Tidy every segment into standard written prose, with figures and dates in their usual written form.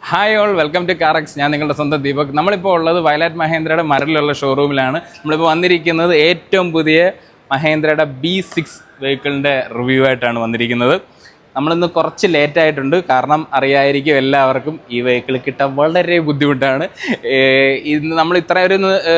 Hi all, welcome to കാറക്സ്. ഞാൻ നിങ്ങളുടെ സ്വന്തം ദീപക്. നമ്മളിപ്പോൾ ഉള്ളത് വയലാറ്റ് മഹേന്ദ്രയുടെ മരലിലുള്ള ഷോറൂമിലാണ്. നമ്മളിപ്പോൾ വന്നിരിക്കുന്നത് ഏറ്റവും പുതിയ മഹേന്ദ്രയുടെ B6 വെഹിക്കിളിൻ്റെ റിവ്യൂ ആയിട്ടാണ് വന്നിരിക്കുന്നത്. നമ്മളിന്ന് കുറച്ച് ലേറ്റായിട്ടുണ്ട്, കാരണം അറിയായിരിക്കും എല്ലാവർക്കും ഈ വെഹിക്കിൾ കിട്ടാൻ വളരെ ബുദ്ധിമുട്ടാണ്. ഇന്ന് നമ്മൾ ഇത്ര ഒരു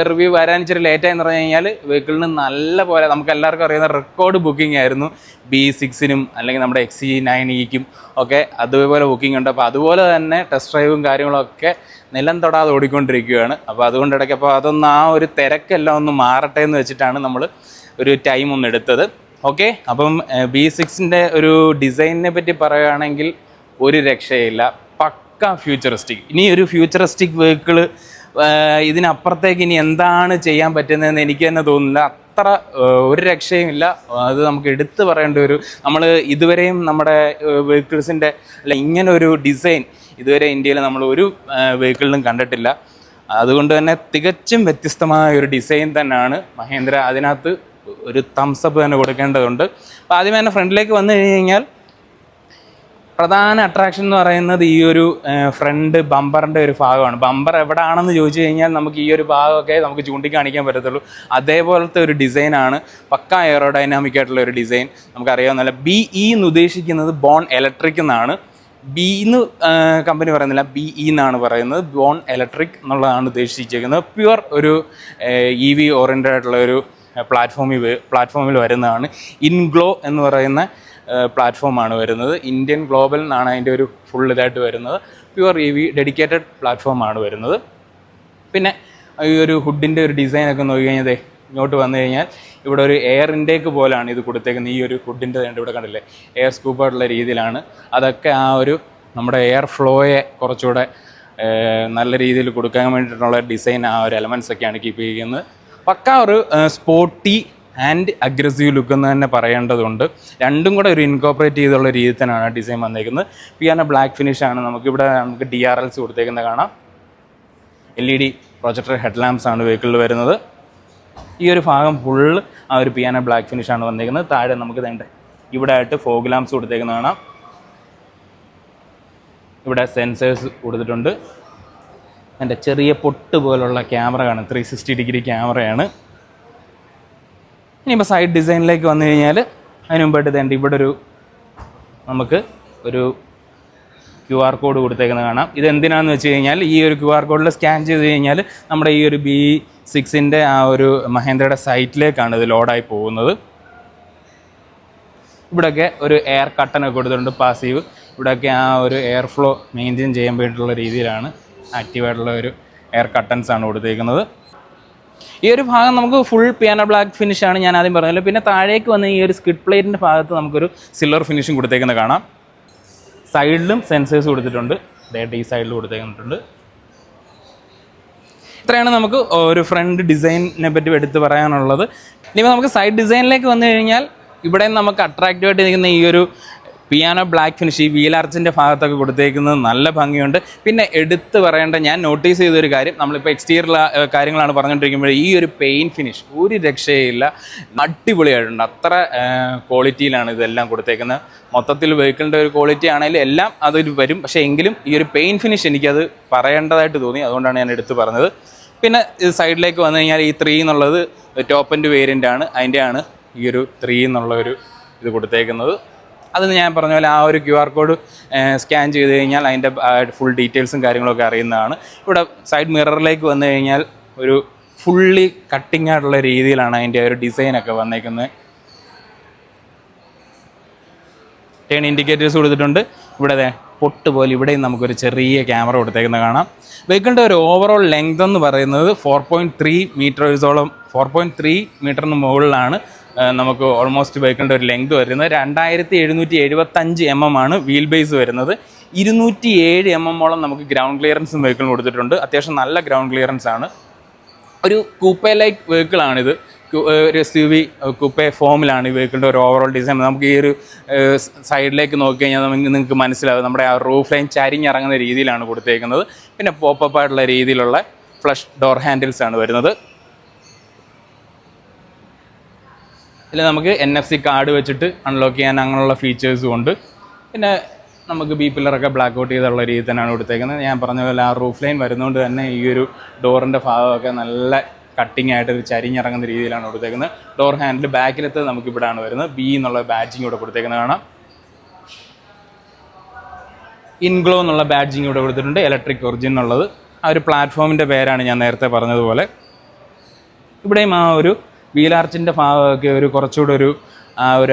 റിവ്യൂ വരാൻ ഇച്ചിരി ലേറ്റായെന്ന് പറഞ്ഞു കഴിഞ്ഞാൽ വെഹിക്കിളിന് നല്ല പോലെ നമുക്ക് എല്ലാവർക്കും അറിയുന്ന റെക്കോർഡ് ബുക്കിംഗ് ആയിരുന്നു B6-നും അല്ലെങ്കിൽ നമ്മുടെ XC90-ക്കും ഒക്കെ അതുപോലെ ബുക്കിംഗ് ഉണ്ട്. അപ്പോൾ അതുപോലെ തന്നെ ടെസ്റ്റ് ഡ്രൈവും കാര്യങ്ങളൊക്കെ നിലം തൊടാതെ ഓടിക്കൊണ്ടിരിക്കുകയാണ്. അപ്പോൾ അതുകൊണ്ട് ഇടയ്ക്ക് അപ്പോൾ അതൊന്ന് ആ ഒരു തിരക്കെല്ലാം ഒന്ന് മാറട്ടെ എന്ന് വെച്ചിട്ടാണ് നമ്മൾ ഒരു ടൈം ഒന്ന് എടുത്തത്. ഓക്കെ, അപ്പം B6-ൻ്റെ ഒരു ഡിസൈനിനെ പറ്റി പറയുകയാണെങ്കിൽ ഒരു രക്ഷയില്ല, പക്ക ഫ്യൂച്ചറിസ്റ്റിക്. ഇനി ഒരു ഫ്യൂച്ചറിസ്റ്റിക് വെഹിക്കിള് ഇതിനപ്പുറത്തേക്ക് ഇനി എന്താണ് ചെയ്യാൻ പറ്റുന്നതെന്ന് എനിക്ക് തന്നെ തോന്നുന്നില്ല. അത്ര ഒരു രക്ഷയുമില്ല. അത് നമുക്ക് എടുത്തു പറയേണ്ട ഒരു, നമ്മൾ ഇതുവരെയും നമ്മുടെ വെഹിക്കിൾസിൻ്റെ അല്ല ഇങ്ങനെ ഒരു ഡിസൈൻ ഇതുവരെ ഇന്ത്യയിൽ നമ്മൾ ഒരു വെഹിക്കിളിലും കണ്ടിട്ടില്ല. അതുകൊണ്ട് തന്നെ തികച്ചും വ്യത്യസ്തമായ ഒരു ഡിസൈൻ തന്നെയാണ് മഹേന്ദ്ര. അതിനകത്ത് ഒരു തംസപ്പ് തന്നെ കൊടുക്കേണ്ടതുണ്ട്. അപ്പോൾ ആദ്യമേ തന്നെ ഫ്രണ്ടിലേക്ക് വന്നു കഴിഞ്ഞാൽ പ്രധാന അട്രാക്ഷൻ എന്ന് പറയുന്നത് ഈ ഒരു ഫ്രണ്ട് ബമ്പറിൻ്റെ ഒരു ഭാഗമാണ്. ബമ്പർ എവിടെയാണെന്ന് ചോദിച്ചു കഴിഞ്ഞാൽ നമുക്ക് ഈ ഒരു ഭാഗമൊക്കെ നമുക്ക് ചൂണ്ടിക്കാണിക്കാൻ പറ്റത്തുള്ളൂ. അതേപോലത്തെ ഒരു ഡിസൈനാണ്, പക്ക എയറോഡൈനാമിക് ആയിട്ടുള്ള ഒരു ഡിസൈൻ. നമുക്കറിയാവുന്നല്ല, BE എന്ന് ഉദ്ദേശിക്കുന്നത് ബോൺ ഇലക്ട്രിക് എന്നാണ്. B എന്ന് കമ്പനി പറയുന്നില്ല, BE എന്നാണ് പറയുന്നത്. ബോൺ ഇലക്ട്രിക് എന്നുള്ളതാണ് ഉദ്ദേശിച്ചിരിക്കുന്നത്. പ്യുവർ ഒരു EV ഓറിയൻറ്റഡ് ആയിട്ടുള്ള ഒരു പ്ലാറ്റ്ഫോമിൽ വരുന്നതാണ്. ഇൻഗ്ലോ എന്ന് പറയുന്ന പ്ലാറ്റ്ഫോമാണ് വരുന്നത്. ഇന്ത്യൻ ഗ്ലോബൽ എന്നാണ് അതിൻ്റെ ഒരു ഫുൾ ഇതായിട്ട് വരുന്നത്. പ്യുവർ EV ഡെഡിക്കേറ്റഡ് പ്ലാറ്റ്ഫോമാണ് വരുന്നത്. പിന്നെ ഈ ഒരു ഹുഡിൻ്റെ ഒരു ഡിസൈനൊക്കെ നോക്കി കഴിഞ്ഞാൽ ഇങ്ങോട്ട് വന്നു കഴിഞ്ഞാൽ ഇവിടെ ഒരു എയർ ഇൻടേക്ക് പോലെയാണ് ഇത് കൊടുത്തേക്കുന്നത്. ഈ ഒരു ഹുഡിൻ്റെ ഇവിടെ കണ്ടില്ലേ, എയർ സ്കൂപ്പായിട്ടുള്ള രീതിയിലാണ്. അതൊക്കെ ആ ഒരു നമ്മുടെ എയർ ഫ്ലോയെ കുറച്ചുകൂടെ നല്ല രീതിയിൽ കൊടുക്കാൻ വേണ്ടിയിട്ടുള്ള ഡിസൈൻ, ആ ഒരു എലമെൻറ്റ്സ് ഒക്കെയാണ് കീപ്പ് ചെയ്യുന്നത്. പക്ക ഒരു സ്പോർട്ടി ആൻഡ് അഗ്രസീവ് ലുക്ക് എന്ന് തന്നെ പറയേണ്ടതുണ്ട്. രണ്ടും കൂടെ ഒരു ഇൻകോപ്പറേറ്റ് ചെയ്തുള്ള രീതിയിൽ തന്നെയാണ് ഡിസൈൻ വന്നേക്കുന്നത്. പിയാനോ ബ്ലാക്ക് ഫിനിഷാണ്. നമുക്ക് DRLs കൊടുത്തേക്കുന്നത് കാണാം. LED പ്രൊജക്ടർ ഹെഡ് ലാംപ്സ് ആണ് വെഹിക്കിളിൽ വരുന്നത്. ഈ ഒരു ഭാഗം ഫുള്ള് ആ ഒരു പിയാനോ ബ്ലാക്ക് ഫിനിഷാണ് വന്നേക്കുന്നത്. താഴെ നമുക്ക് വേണ്ട ഇവിടെ ആയിട്ട് ഫോഗ് ലാംപ്സ് കൊടുത്തേക്കുന്നത് കാണാം. ഇവിടെ സെൻസേഴ്സ് കൊടുത്തിട്ടുണ്ട്. എൻ്റെ ചെറിയ പൊട്ട് പോലുള്ള ക്യാമറ കാണും, 360 ഡിഗ്രി ക്യാമറയാണ്. ഇനിയിപ്പോൾ സൈഡ് ഡിസൈനിലേക്ക് വന്നു കഴിഞ്ഞാൽ അതിന് മുമ്പായിട്ട് വേണ്ട ഇവിടെ നമുക്ക് ഒരു QR കോഡ് കൊടുത്തേക്കുന്നത് കാണാം. ഇതെന്തിനാണെന്ന് വെച്ച് കഴിഞ്ഞാൽ ഈ ഒരു QR കോഡിൽ സ്കാൻ ചെയ്ത് കഴിഞ്ഞാൽ നമ്മുടെ ഈ ഒരു B6-ൻ്റെ ആ ഒരു മഹേന്ദ്രയുടെ സൈറ്റിലേക്കാണ് ഇത് ലോഡായി പോകുന്നത്. ഇവിടെയൊക്കെ ഒരു എയർ കട്ടനൊക്കെ കൊടുത്തിട്ടുണ്ട്, പാസീവ്. ഇവിടെയൊക്കെ ആ ഒരു എയർ ഫ്ലോ മെയിൻറ്റെയിൻ ചെയ്യാൻ വേണ്ടിയിട്ടുള്ള രീതിയിലാണ് ആക്റ്റീവായിട്ടുള്ള ഒരു എയർ കട്ടൻസ് ആണ് കൊടുത്തേക്കുന്നത്. ഈ ഒരു ഭാഗം നമുക്ക് ഫുൾ പിയാനോ ബ്ലാക്ക് ഫിനിഷാണ്, ഞാൻ ആദ്യം പറഞ്ഞല്ലോ. പിന്നെ താഴേക്ക് വന്ന് ഈ ഒരു സ്കിഡ് പ്ലേറ്റിൻ്റെ ഭാഗത്ത് നമുക്കൊരു സിൽവർ ഫിനിഷിങ് കൊടുത്തേക്കുന്നത് കാണാം. സൈഡിലും സെൻസേഴ്സ് കൊടുത്തിട്ടുണ്ട്, ഈ സൈഡിൽ കൊടുത്തേക്കുന്നുണ്ട്. ഇത്രയാണ് നമുക്ക് ഒരു ഫ്രണ്ട് ഡിസൈനിനെ പറ്റി എടുത്ത് പറയാനുള്ളത്. ഇനിയിപ്പോൾ നമുക്ക് സൈഡ് ഡിസൈനിലേക്ക് വന്നു കഴിഞ്ഞാൽ ഇവിടെ നമുക്ക് അട്രാക്റ്റീവായിട്ട് നിൽക്കുന്ന ഈ ഒരു പിയാനോ ബ്ലാക്ക് ഫിനിഷ്, ഈ വീൽ ആർച്ചിൻ്റെ ഭാഗത്തൊക്കെ കൊടുത്തേക്കുന്നത് നല്ല ഭംഗിയുണ്ട്. പിന്നെ എടുത്ത് പറയേണ്ട, ഞാൻ നോട്ടീസ് ചെയ്തൊരു കാര്യം, നമ്മളിപ്പോൾ എക്സ്റ്റീരിയർ കാര്യങ്ങളാണ് പറഞ്ഞുകൊണ്ടിരിക്കുമ്പോൾ ഈ ഒരു പെയിൻറ്റ് ഫിനിഷ് ഒരു രക്ഷയില്ല, അടിപൊളിയായിട്ടുണ്ട്. അത്ര ക്വാളിറ്റിയിലാണ് ഇതെല്ലാം കൊടുത്തേക്കുന്നത്. മൊത്തത്തിൽ വെഹിക്കിളിൻ്റെ ഒരു ക്വാളിറ്റി ആണെങ്കിലും എല്ലാം അതൊരു വരും. പക്ഷേ എങ്കിലും ഈ ഒരു പെയിൻറ്റ് ഫിനിഷ് എനിക്കത് പറയേണ്ടതായിട്ട് തോന്നി, അതുകൊണ്ടാണ് ഞാൻ എടുത്ത് പറഞ്ഞത്. പിന്നെ സൈഡിലേക്ക് വന്നു കഴിഞ്ഞാൽ ഈ 3 എന്നുള്ളത് ടോപ്പ് എൻഡ് വേരിയൻ്റ് ആണ്, അതിൻ്റെയാണ് ഈ ഒരു 3 എന്നുള്ള ഒരു ഇത് കൊടുത്തേക്കുന്നത്. അതിന് ഞാൻ പറഞ്ഞ പോലെ ആ ഒരു QR കോഡ് സ്കാൻ ചെയ്ത് കഴിഞ്ഞാൽ അതിൻ്റെ ഫുൾ ഡീറ്റെയിൽസും കാര്യങ്ങളൊക്കെ അറിയുന്നതാണ്. ഇവിടെ സൈഡ് മിററിലേക്ക് വന്നു കഴിഞ്ഞാൽ ഒരു ഫുള്ളി കട്ടിങ് ആയിട്ടുള്ള രീതിയിലാണ് അതിൻ്റെ ഒരു ഡിസൈനൊക്കെ വന്നേക്കുന്നത്. ടേൺ ഇൻഡിക്കേറ്റേഴ്സ് കൊടുത്തിട്ടുണ്ട്. ഇവിടെ പൊട്ട് പോലെ ഇവിടെയും നമുക്കൊരു ചെറിയ ക്യാമറ കൊടുത്തേക്കുന്നത് കാണാം. വെഹിക്കിളിൻ്റെ ഒരു ഓവറോൾ ലെങ്ത് എന്ന് പറയുന്നത് 4.3 മീറ്റേഴ്സോളം, 4.3 മീറ്ററിന് മുകളിലാണ് നമുക്ക് ഓൾമോസ്റ്റ് വെഹിക്കിളിൻ്റെ ഒരു ലെങ്ത് വരുന്നത്. 2775 mm ആണ് വീൽ ബേസ് വരുന്നത്. 207 mm നമുക്ക് ഗ്രൗണ്ട് ക്ലിയറൻസും വെഹിക്കിളിന് കൊടുത്തിട്ടുണ്ട്. അത്യാവശ്യം നല്ല ഗ്രൗണ്ട് ക്ലിയറൻസ് ആണ്. ഒരു കൂപ്പേ ലൈക്ക് വെഹിക്കിളാണിത്. ഒരു SUV കൂപ്പേ ഫോമിലാണ് ഈ വെഹിക്കിളിൻ്റെ ഒരു ഓവറോൾ ഡിസൈൻ. നമുക്ക് ഈ ഒരു സൈഡിലേക്ക് നോക്കി കഴിഞ്ഞാൽ നിങ്ങൾക്ക് മനസ്സിലാവും, നമ്മുടെ ആ റൂഫ് ലൈൻ ചരിഞ്ഞിറങ്ങുന്ന രീതിയിലാണ് കൊടുത്തേക്കുന്നത്. പിന്നെ പോപ്പപ്പ് ആയിട്ടുള്ള രീതിയിലുള്ള ഫ്ലഷ് ഡോർ ഹാൻഡിൽസ് ആണ് വരുന്നത്. ഇതിൽ നമുക്ക് NFC കാർഡ് വെച്ചിട്ട് അൺലോക്ക് ചെയ്യാൻ അങ്ങനെയുള്ള ഫീച്ചേഴ്സും ഉണ്ട്. പിന്നെ നമുക്ക് ബി പില്ലറൊക്കെ ബ്ലാക്ക് ഔട്ട് ചെയ്തുള്ള രീതിയിൽ തന്നെയാണ് കൊടുത്തേക്കുന്നത്. ഞാൻ പറഞ്ഞ പോലെ ആ റൂഫ് ലൈൻ വരുന്നതുകൊണ്ട് തന്നെ ഈ ഒരു ഡോറിൻ്റെ ഭാഗമൊക്കെ നല്ല കട്ടിങ് ആയിട്ട് ഒരു ചരിഞ്ഞിറങ്ങുന്ന രീതിയിലാണ് കൊടുത്തേക്കുന്നത്. ഡോർ ഹാൻഡിൽ ബാക്കിലത്തെ നമുക്കിവിടെയാണ് വരുന്നത്. ബി എന്നുള്ള ബാഡ്ജിങ് ഇവിടെ കൊടുത്തേക്കുന്നത് കാണാം. ഇൻഗ്ലോ എന്നുള്ള ബാഡ്ജിങ് ഇവിടെ കൊടുത്തിട്ടുണ്ട്. ഇലക്ട്രിക് ഒറിജിൻ എന്നുള്ളത് ആ ഒരു പ്ലാറ്റ്ഫോമിൻ്റെ പേരാണ് ഞാൻ നേരത്തെ പറഞ്ഞതുപോലെ. ഇവിടെയും ആ ഒരു വീലാർച്ചിൻ്റെ ഭാഗമൊക്കെ ഒരു കുറച്ചുകൂടെ ഒരു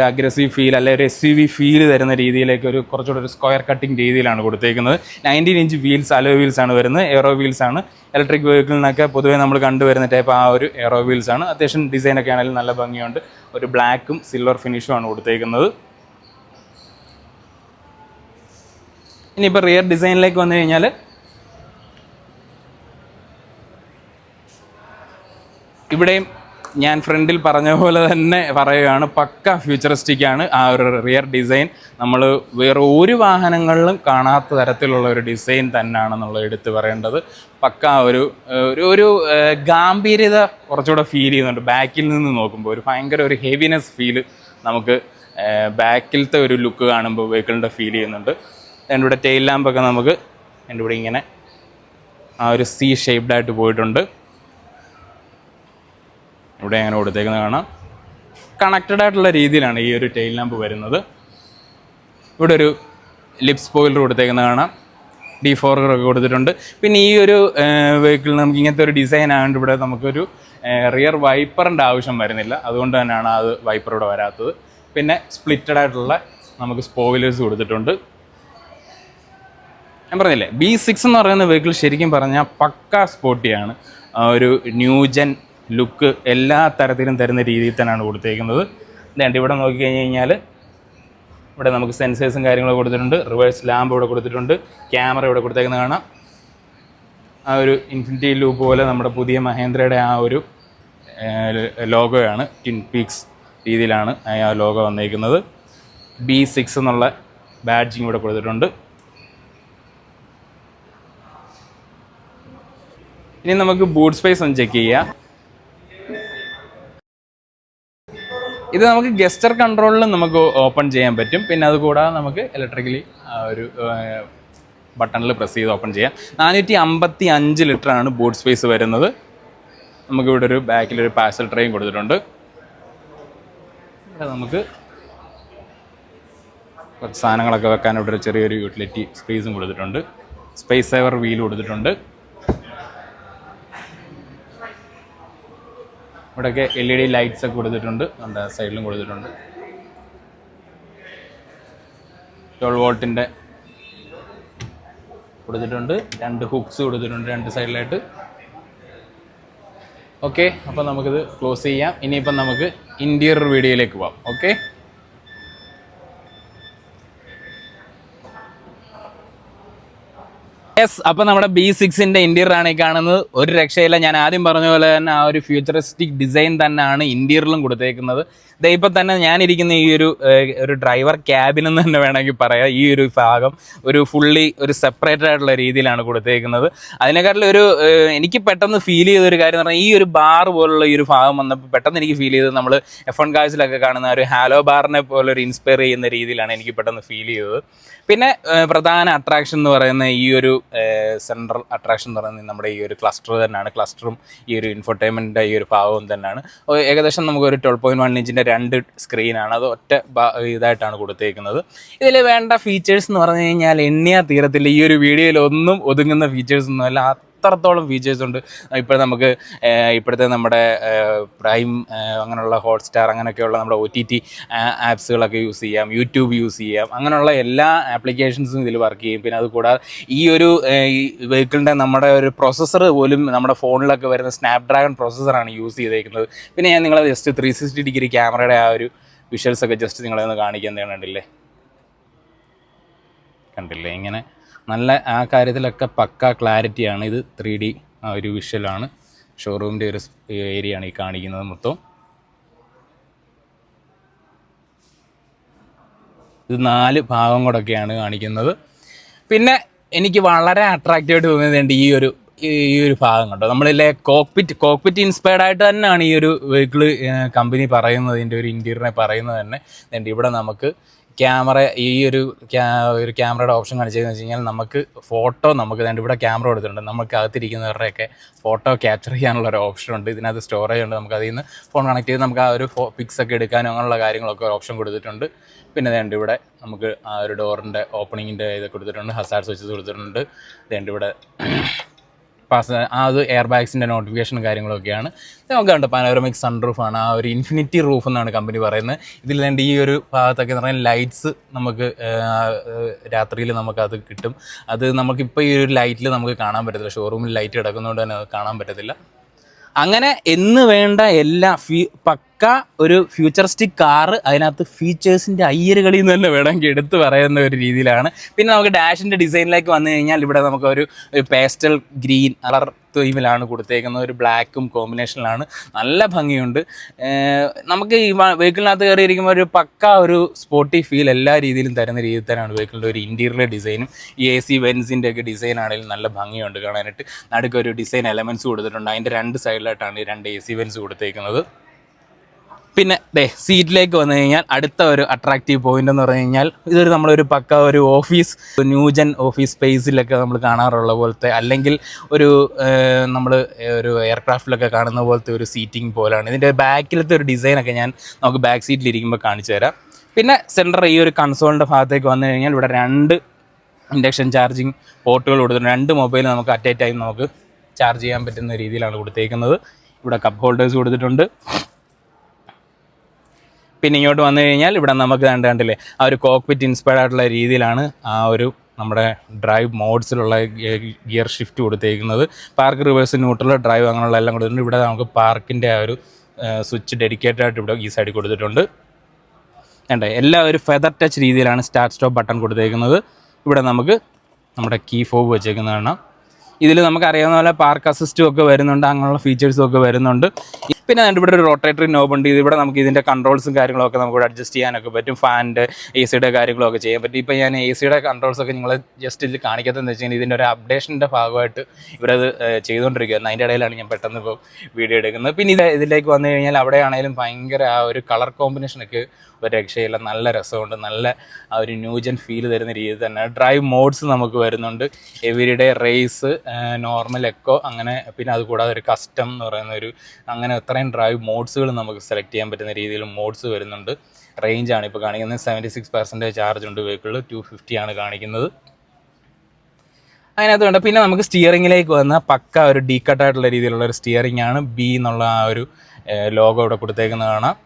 അഗ്രസീവ് ഫീൽ അല്ലെ ഒരു SUV ഫീൽ തരുന്ന രീതിയിലേക്ക് കുറച്ചുകൂടെ ഒരു സ്ക്വയർ കട്ടിങ് രീതിയിലാണ് കൊടുത്തേക്കുന്നത്. 19 ഇഞ്ച് വീൽസ്, അലോ വീൽസ് ആണ് വരുന്നത്. എയറോ വീൽസ് ആണ്. ഇലക്ട്രിക് വെഹിക്കിളിനൊക്കെ പൊതുവേ നമ്മൾ കണ്ടുവരുന്ന ടൈപ്പ് ആ ഒരു എയറോ വീൽസ് ആണ്. അത്യാവശ്യം ഡിസൈനൊക്കെ ആണെങ്കിലും നല്ല ഭംഗിയുണ്ട്. ഒരു ബ്ലാക്കും സിൽവർ ഫിനിഷും ആണ് കൊടുത്തേക്കുന്നത്. ഇനിയിപ്പോൾ റിയർ ഡിസൈനിലേക്ക് വന്നു കഴിഞ്ഞാൽ ഇവിടെയും ഞാൻ ഫ്രണ്ടിൽ പറഞ്ഞ പോലെ തന്നെ പറയുകയാണ്, പക്ക ഫ്യൂച്ചറിസ്റ്റിക് ആണ് ആ ഒരു റിയർ ഡിസൈൻ. നമ്മൾ വേറെ ഒരു വാഹനങ്ങളിലും കാണാത്ത തരത്തിലുള്ള ഒരു ഡിസൈൻ തന്നെയാണെന്നുള്ളത് എടുത്ത് പറയേണ്ടത്. പക്ക ഒരു ഗാംഭീര്യത കുറച്ചുകൂടെ ഫീൽ ചെയ്യുന്നുണ്ട്. ബാക്കിൽ നിന്ന് നോക്കുമ്പോൾ ഭയങ്കര ഒരു ഹെവിനെസ് ഫീൽ നമുക്ക് ബാക്കിലത്തെ ഒരു ലുക്ക് കാണുമ്പോൾ വെഹിക്കിളിൻ്റെ ഫീൽ ചെയ്യുന്നുണ്ട്. എൻ്റെ ഇവിടെ ടെയിൽ ലാമ്പൊക്കെ നമുക്ക് എൻ്റെ ഇവിടെ ഇങ്ങനെ ആ ഒരു C ഷേപ്ഡായിട്ട് പോയിട്ടുണ്ട്. ഇവിടെ അങ്ങനെ കൊടുത്തേക്കുന്നത് കാണാം. കണക്റ്റഡ് ആയിട്ടുള്ള രീതിയിലാണ് ഈ ഒരു ടെയിൽ ലാമ്പ് വരുന്നത്. ഇവിടെ ഒരു ലിപ് സ്പോയിലർ കൊടുത്തേക്കുന്നത് കാണാം. ഡിഫോർഗറൊക്കെ കൊടുത്തിട്ടുണ്ട്. പിന്നെ ഈ ഒരു വെഹിക്കിളിൽ നമുക്ക് ഇങ്ങനത്തെ ഒരു ഡിസൈൻ ആയതുകൊണ്ട് ഇവിടെ നമുക്കൊരു റിയർ വൈപ്പറിൻ്റെ ആവശ്യം വരുന്നില്ല. അതുകൊണ്ട് തന്നെയാണ് അത് വൈപ്പർ ഇവിടെ വരാത്തത്. പിന്നെ സ്പ്ലിറ്റഡ് ആയിട്ടുള്ള നമുക്ക് സ്പോയിലേഴ്സ് കൊടുത്തിട്ടുണ്ട്. ഞാൻ പറഞ്ഞില്ലേ, B6 എന്ന് പറയുന്ന വെഹിക്കിൾ ശരിക്കും പറഞ്ഞാൽ പക്ക സ്പോർട്ടിയാണ്. ഒരു ന്യൂജൻ ലുക്ക് എല്ലാ തരത്തിലും തരുന്ന രീതിയിൽ തന്നെയാണ് കൊടുത്തേക്കുന്നത്. ഇതുണ്ട്, ഇവിടെ നോക്കിക്കഴിഞ്ഞ് കഴിഞ്ഞാൽ ഇവിടെ നമുക്ക് സെൻസേഴ്സും കാര്യങ്ങളൊക്കെ കൊടുത്തിട്ടുണ്ട്. റിവേഴ്സ് ലാമ്പ് ഇവിടെ കൊടുത്തിട്ടുണ്ട്. ക്യാമറ ഇവിടെ കൊടുത്തേക്കുന്നത് കാണാം. ആ ഒരു ഇൻഫിനിറ്റി ലൂപ്പ് പോലെ നമ്മുടെ പുതിയ മഹേന്ദ്രയുടെ ആ ഒരു ലോഗോയാണ്. ട്വിൻ പീക്സ് രീതിയിലാണ് ആ ലോഗോ വന്നേക്കുന്നത്. B6 എന്നുള്ള ബാഡ്ജിങ് ഇവിടെ കൊടുത്തിട്ടുണ്ട്. ഇനി നമുക്ക് ബൂട്ട് സ്പേസ് ഒന്ന് ചെക്ക് ചെയ്യാം. ഇത് നമുക്ക് ഗസ്റ്റർ കൺട്രോളിലും നമുക്ക് ഓപ്പൺ ചെയ്യാൻ പറ്റും. പിന്നെ അതുകൂടാതെ നമുക്ക് ഇലക്ട്രിക്കലി ഒരു ബട്ടണിൽ പ്രസ് ചെയ്ത് ഓപ്പൺ ചെയ്യാം. 455 ലിറ്ററാണ് ബൂട്ട് സ്പേസ് വരുന്നത്. നമുക്കിവിടെ ഒരു ബാക്കിലൊരു പാഴ്സൽ ട്രെയും കൊടുത്തിട്ടുണ്ട്. നമുക്ക് കുറച്ച് സാധനങ്ങളൊക്കെ വെക്കാൻ ഇവിടെ ഒരു ചെറിയൊരു യൂട്ടിലിറ്റി സ്പേസും കൊടുത്തിട്ടുണ്ട്. സ്പേസ് സേവർ വീൽ കൊടുത്തിട്ടുണ്ട്. ഇവിടെയൊക്കെ LED ലൈറ്റ്സ് ഒക്കെ കൊടുത്തിട്ടുണ്ട്. നമ്മുടെ സൈഡിലും കൊടുത്തിട്ടുണ്ട്. 12 വോൾട്ടിൻ്റെ കൊടുത്തിട്ടുണ്ട്. 2 ഹുക്സ് കൊടുത്തിട്ടുണ്ട് 2 സൈഡിലായിട്ട്. ഓക്കെ, അപ്പോൾ നമുക്കിത് ക്ലോസ് ചെയ്യാം. ഇനിയിപ്പം നമുക്ക് ഇൻറ്റീരിയർ വീഡിയോയിലേക്ക് പോകാം. ഓക്കെ, യെസ്, അപ്പോൾ നമ്മുടെ B6ൻ്റെ ഇൻറ്റീരിയർ ആണ് ഈ കാണുന്നത്. ഒരു രക്ഷയില്ല. ഞാൻ ആദ്യം പറഞ്ഞ പോലെ തന്നെ ആ ഒരു ഫ്യൂച്ചറിസ്റ്റിക് ഡിസൈൻ തന്നെയാണ് ഇൻറ്റീരിയറിലും കൊടുത്തേക്കുന്നത്. ഇപ്പം തന്നെ ഞാനിരിക്കുന്ന ഈ ഒരു ഡ്രൈവർ ക്യാബിനെന്ന് തന്നെ വേണമെങ്കിൽ പറയാം. ഈ ഒരു ഭാഗം ഒരു ഫുള്ളി ഒരു സെപ്പറേറ്റഡ് ആയിട്ടുള്ള രീതിയിലാണ് കൊടുത്തേക്കുന്നത്. അതിനെക്കാട്ടിലും എനിക്ക് പെട്ടെന്ന് ഫീൽ ചെയ്തൊരു കാര്യം എന്ന് പറഞ്ഞാൽ, ഈ ഒരു ബാർ പോലുള്ള ഈ ഒരു ഭാഗം വന്നപ്പോൾ പെട്ടെന്ന് എനിക്ക് ഫീൽ ചെയ്തത് നമ്മൾ F1 കാഴ്സിലൊക്കെ കാണുന്ന ഒരു ഹാലോ ബാറിനെ പോലെ ഒരു ഇൻസ്പയർ ചെയ്യുന്ന രീതിയിലാണ് എനിക്ക് പെട്ടെന്ന് ഫീൽ ചെയ്തത്. പിന്നെ പ്രധാന അട്രാക്ഷൻ എന്ന് പറയുന്ന ഈ ഒരു സെൻട്രൽ അട്രാക്ഷൻ എന്ന് പറയുന്നത് നമ്മുടെ ഈ ഒരു ക്ലസ്റ്റർ തന്നെയാണ്. ക്ലസ്റ്ററും ഈ ഒരു ഇൻഫോർടൈൻമെൻറ്റിൻ്റെ ഈ ഒരു ഭാഗവും തന്നെയാണ്. ഏകദേശം നമുക്കൊരു 12.1 ഇഞ്ചിൻ്റെ 2 സ്ക്രീനാണ്. അത് ഒറ്റ ഇതായിട്ടാണ് കൊടുത്തേക്കുന്നത്. ഇതിൽ വേണ്ട ഫീച്ചേഴ്സ് എന്ന് പറഞ്ഞു കഴിഞ്ഞാൽ എണ്ണിയാൽ തീരത്തില്ല. ഈ ഒരു വീഡിയോയിൽ ഒന്നും ഒതുങ്ങുന്ന ഫീച്ചേഴ്സ് ഒന്നുമല്ല. അത്രത്തോളം ഫീച്ചേഴ്സ് ഉണ്ട്. ഇപ്പോൾ നമുക്ക് ഇപ്പോഴത്തെ നമ്മുടെ പ്രൈം അങ്ങനെയുള്ള ഹോട്ട്സ്റ്റാർ അങ്ങനെയൊക്കെയുള്ള നമ്മുടെ OTT ആപ്സുകളൊക്കെ യൂസ് ചെയ്യാം, യൂട്യൂബ് യൂസ് ചെയ്യാം. അങ്ങനെയുള്ള എല്ലാ ആപ്ലിക്കേഷൻസും ഇതിൽ വർക്ക് ചെയ്യും. പിന്നെ അതുകൂടാതെ ഈ ഒരു വെഹിക്കിളിൻ്റെ നമ്മുടെ ഒരു പ്രൊസസ്സർ പോലും നമ്മുടെ ഫോണിലൊക്കെ വരുന്ന സ്നാപ്ഡ്രാഗൺ പ്രൊസസ്സറാണ് യൂസ് ചെയ്തേക്കുന്നത്. പിന്നെ ഞാൻ നിങ്ങളെ ജസ്റ്റ് 360 ഡിഗ്രി ക്യാമറയുടെ ആ ഒരു വിഷ്വൽസൊക്കെ ജസ്റ്റ് നിങ്ങളെ ഒന്ന് കാണിക്കാൻ കണ്ടില്ലേ ഇങ്ങനെ നല്ല ആ കാര്യത്തിലൊക്കെ പക്ക ക്ലാരിറ്റിയാണ്. ഇത് 3D ആ ഒരു വിഷ്വലാണ്. ഷോറൂമിൻ്റെ ഒരു ഏരിയയാണ് ഈ കാണിക്കുന്നത് മൊത്തം. ഇത് 4 ഭാഗം കൂടെയൊക്കെയാണ് കാണിക്കുന്നത്. പിന്നെ എനിക്ക് വളരെ അട്രാക്റ്റീവായിട്ട് തോന്നിയത് ഈ ഒരു ഭാഗം കണ്ടോ. നമ്മളിലെ കോക്പിറ്റ് ഇൻസ്പയർഡ് ആയിട്ട് തന്നെയാണ് ഈ ഒരു വെഹിക്കിള് കമ്പനി പറയുന്നത്. ഇതിൻ്റെ ഒരു ഇൻറ്റീരിയറിനെ പറയുന്നത് തന്നെ. ഇവിടെ നമുക്ക് ക്യാമറ ഒരു ക്യാമറയുടെ ഓപ്ഷൻ കാണിച്ചതെന്ന് വെച്ച് കഴിഞ്ഞാൽ നമുക്ക് ഫോട്ടോ നമുക്ക് വേണ്ട ഇവിടെ ക്യാമറ കൊടുത്തിട്ടുണ്ട്, നമുക്ക് അകത്തിരിക്കുന്നവരുടെയൊക്കെ ഫോട്ടോ ക്യാപ്ചർ ചെയ്യാനുള്ള ഒരു ഓപ്ഷൻ ഉണ്ട്. ഇതിനകത്ത് സ്റ്റോറേജ് ഉണ്ട്, നമുക്ക് അതിൽ നിന്ന് ഫോൺ കണക്ട് ചെയ്ത് നമുക്ക് ആ ഒരു പിക്സ് ഒക്കെ എടുക്കാനും അങ്ങനെയുള്ള കാര്യങ്ങളൊക്കെ ഒരു ഓപ്ഷൻ കൊടുത്തിട്ടുണ്ട്. പിന്നെ വേണ്ട ഇവിടെ നമുക്ക് ആ ഒരു ഡോറിൻ്റെ ഓപ്പണിങ്ങിൻ്റെ ഇത് കൊടുത്തിട്ടുണ്ട്, ഹസാർഡ് സ്വിച്ചസ് കൊടുത്തിട്ടുണ്ട്. വേണ്ട ഇവിടെ അത് എയർ ബാഗ്സിൻ്റെ നോട്ടിഫിക്കേഷനും കാര്യങ്ങളൊക്കെയാണ്. നമുക്ക് കണ്ട് പാനോരമിക് സൺറൂഫാണ്, ആ ഒരു ഇൻഫിനിറ്റി റൂഫ് എന്നാണ് കമ്പനി പറയുന്നത്. ഇതിൽ രണ്ട് ഈ ഒരു ഭാഗത്തൊക്കെ എന്ന് പറഞ്ഞാൽ ലൈറ്റ്സ് നമുക്ക് രാത്രിയിൽ നമുക്കത് കിട്ടും. അത് നമുക്കിപ്പോൾ ഈ ഒരു ലൈറ്റിൽ നമുക്ക് കാണാൻ പറ്റത്തില്ല, ഷോറൂമിൽ ലൈറ്റ് കിടക്കുന്നതുകൊണ്ട് തന്നെ അത് കാണാൻ പറ്റത്തില്ല. അങ്ങനെ എന്ന് വേണ്ട എല്ലാ പക്ക ഒരു ഫ്യൂച്ചറിസ്റ്റിക് കാറ്, അതിനകത്ത് ഫീച്ചേഴ്സിൻ്റെ അയ്യരുകളിൽ നിന്ന് തന്നെ വേണമെങ്കിൽ എടുത്ത് പറയുന്ന ഒരു രീതിയിലാണ്. പിന്നെ നമുക്ക് ഡാഷിൻ്റെ ഡിസൈനിലേക്ക് വന്നു കഴിഞ്ഞാൽ ഇവിടെ നമുക്കൊരു പേസ്റ്റൽ ഗ്രീൻ കളർ തീമിലാണ് കൊടുത്തേക്കുന്നത്, ഒരു ബ്ലാക്കും കോമ്പിനേഷനിലാണ്, നല്ല ഭംഗിയുണ്ട്. നമുക്ക് ഈ വെഹിക്കിളിനകത്ത് കയറിയിരിക്കുമ്പോൾ ഒരു പക്ക ഒരു സ്പോർട്ടി ഫീൽ എല്ലാ രീതിയിലും തരുന്ന രീതിയിൽ തന്നെയാണ് വെഹിക്കിളിൻ്റെ ഒരു ഇൻറ്റീരിയർ ഡിസൈനും. ഈ AC വെൻസിൻ്റെ ഒക്കെ ഡിസൈൻ ആണെങ്കിലും നല്ല ഭംഗിയുണ്ട് കാണാനായിട്ട്. നടുക്കൊരു ഡിസൈൻ എലമെൻറ്റ്സ് കൊടുത്തിട്ടുണ്ട്, അതിൻ്റെ രണ്ട് സൈഡിലായിട്ടാണ് ഈ രണ്ട് AC വെൻസ് കൊടുത്തേക്കുന്നത്. പിന്നെ സീറ്റിലേക്ക് വന്നു കഴിഞ്ഞാൽ അടുത്ത ഒരു അട്രാക്റ്റീവ് പോയിന്റ് എന്ന് പറഞ്ഞു കഴിഞ്ഞാൽ ഇതൊരു നമ്മളൊരു പക്ക ഒരു ഓഫീസ് ന്യൂജൻ ഓഫീസ് സ്പേസിലൊക്കെ നമ്മൾ കാണാറുള്ള പോലത്തെ, അല്ലെങ്കിൽ ഒരു നമ്മൾ ഒരു എയർക്രാഫ്റ്റിലൊക്കെ കാണുന്ന പോലത്തെ ഒരു സീറ്റിംഗ് പോലെയാണ്. ഇതിൻ്റെ ബാക്കിലത്തെ ഒരു ഡിസൈനൊക്കെ ഞാൻ നമുക്ക് ബാക്ക് സീറ്റിലിരിക്കുമ്പോൾ കാണിച്ചു തരാം. പിന്നെ സെൻറ്റർ ഈ ഒരു കൺസോളിൻ്റെ ഭാഗത്തേക്ക് വന്നു കഴിഞ്ഞാൽ ഇവിടെ രണ്ട് ഇൻഡക്ഷൻ ചാർജിങ് പോർട്ടുകൾ കൊടുത്തിട്ടുണ്ട്. രണ്ട് മൊബൈൽ നമുക്ക് അറ്റ് എ ടൈം നമുക്ക് ചാർജ് ചെയ്യാൻ പറ്റുന്ന രീതിയിലാണ് കൊടുത്തേക്കുന്നത്. ഇവിടെ കപ്പ് ഹോൾഡേഴ്സ് കൊടുത്തിട്ടുണ്ട്. പിന്നെ ഇങ്ങോട്ട് വന്നു കഴിഞ്ഞാൽ ഇവിടെ നമുക്ക് കണ്ടില്ലേ ആ ഒരു കോക്ക്പിറ്റ് ഇൻസ്പയർഡ് ആയിട്ടുള്ള രീതിയിലാണ് ആ ഒരു നമ്മുടെ ഡ്രൈവ് മോഡ്സിലുള്ള ഗിയർ ഷിഫ്റ്റ് കൊടുത്തേക്കുന്നത്. പാർക്ക്, റിവേഴ്സ്, ന്യൂട്രൽ, ഡ്രൈവ് അങ്ങനെയുള്ള എല്ലാം കൊടുത്തിട്ടുണ്ട്. ഇവിടെ നമുക്ക് പാർക്കിൻ്റെ ആ ഒരു സ്വിച്ച് ഡെഡിക്കേറ്റഡ് ആയിട്ട് ഇവിടെ ഈ സൈഡിൽ കൊടുത്തിട്ടുണ്ട്. എല്ലാം ഒരു ഫെദർ ടച്ച് രീതിയിലാണ് സ്റ്റാർട്ട് സ്റ്റോപ്പ് ബട്ടൺ കൊടുത്തേക്കുന്നത്. ഇവിടെ നമുക്ക് നമ്മുടെ കീ ഫോബ് വെച്ചേക്കുന്നതാണ്. ഇതിൽ നമുക്കറിയാവുന്ന പോലെ പാർക്ക് അസിസ്റ്റും ഒക്കെ വരുന്നുണ്ട്, അങ്ങനെയുള്ള ഫീച്ചേഴ്സും ഒക്കെ വരുന്നുണ്ട്. പിന്നെ ഇവിടെ ഒരു റൊട്ടേറ്ററി നോബ് ഉണ്ട്. ഇവിടെ നമുക്ക് ഇതിൻ്റെ കൺട്രോൾസും കാര്യങ്ങളൊക്കെ നമുക്ക് അഡ്ജസ്റ്റ് ചെയ്യാനൊക്കെ പറ്റും. ഫാനിൻ്റെ AC-യുടെ കാര്യങ്ങളൊക്കെ ചെയ്യാൻ പറ്റും. ഇപ്പോൾ ഞാൻ AC-യുടെ കൺട്രോൾസൊക്കെ നിങ്ങൾ ജസ്റ്റ് ഇതിൽ കാണിക്കാത്തതെന്ന് വെച്ച് കഴിഞ്ഞാൽ ഇതിൻ്റെ ഒരു അപ്ഡേഷൻ്റെ ഭാഗമായിട്ട് ഇവരത് ചെയ്തുകൊണ്ടിരിക്കുകയായിരുന്നു. അതിൻ്റെ ഇടയിലാണ് ഞാൻ പെട്ടെന്ന് ഇപ്പോൾ വീഡിയോ എടുക്കുന്നത്. പിന്നെ ഇതിലേക്ക് വന്നു കഴിഞ്ഞാൽ അവിടെയാണെങ്കിലും ഭയങ്കര ആ ഒരു കളർ കോമ്പിനേഷനൊക്കെ ഒരു രക്ഷയില്ല, നല്ല രസമുണ്ട്, നല്ല ആ ഒരു ന്യൂജൻ ഫീൽ തരുന്ന രീതിയിൽ തന്നെ. ഡ്രൈവ് മോഡ്സ് നമുക്ക് വരുന്നുണ്ട്, എവരിഡേ, റേസ്, നോർമൽ, എക്കോ, അങ്ങനെ. പിന്നെ അതുകൂടാതെ ഒരു കസ്റ്റം എന്ന് പറയുന്ന ഒരു അങ്ങനെ ഇത്രയും ഡ്രൈവ് മോഡ്സുകൾ നമുക്ക് സെലക്ട് ചെയ്യാൻ പറ്റുന്ന രീതിയിൽ മോഡ്സ് വരുന്നുണ്ട്. റേഞ്ചാണ് ഇപ്പോൾ കാണിക്കുന്നത്, 76% ചാർജ് ഉണ്ട് വെഹിക്കിളിൽ, 250 ആണ് കാണിക്കുന്നത്. അതിനകത്ത് വേണ്ട. പിന്നെ നമുക്ക് സ്റ്റിയറിങ്ങിലേക്ക് വന്ന പക്ക ഒരു ഡീക്കട്ടായിട്ടുള്ള രീതിയിലുള്ള ഒരു സ്റ്റിയറിംഗ് ആണ്. B എന്നുള്ള ആ ഒരു ലോഗോ ഇവിടെ കൊടുത്തേക്കുന്നത് കാണാം.